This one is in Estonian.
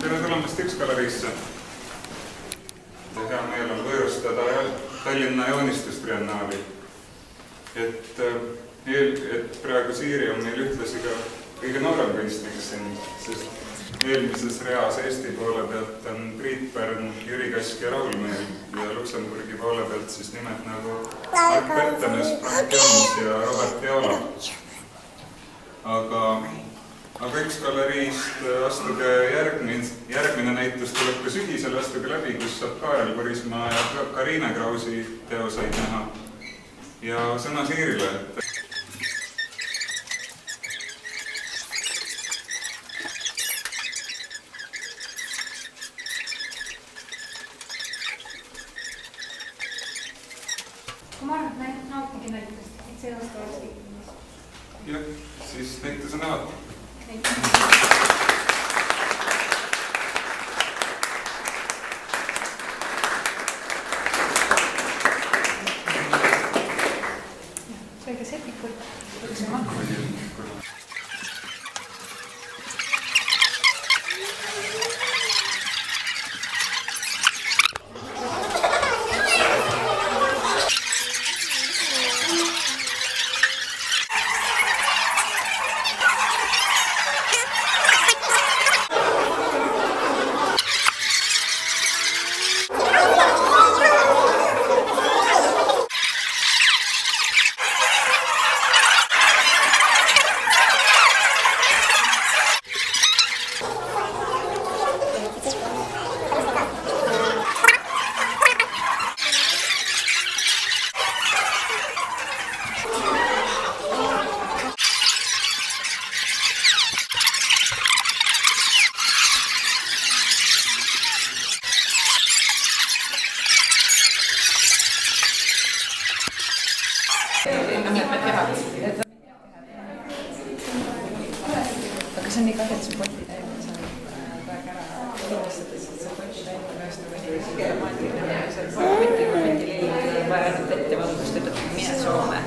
Tere tulemast X-galeriisse. Hea meel on võõrustada Tallinna joonistustriennaali. Et praegu Siiri on meil ühtlasi ka kõige noorem kunstnik siin, sest eelmises reas Eesti poole pealt on Priit Pärn, Jüri Kask ja Raul Meel ja Luksemburgi poole pealt siis nimed nagu Mark Pettenes, Frank Jones ja Robert Viola. Aga X-galeriist astuge järgmine näitus tuleb ka sügisel, astuge läbi, kus saab Kaarel Põrismaa ja Kariine Krausi teoseid näha. Ja sõna Siirile, Kui ma arvan, et nautige näitust, et see aasta oleks liikumis. Jah, siis näitus on avatud. Sõige sepikul, võtse makku. Aga see on nii kahju, et see poti täinud, sa võid praegu ära kindlastades, et see poti täinud ühest nagu esimese keemaatiline ja see poti liil vaja ette valgust, ütleb, mine Soome.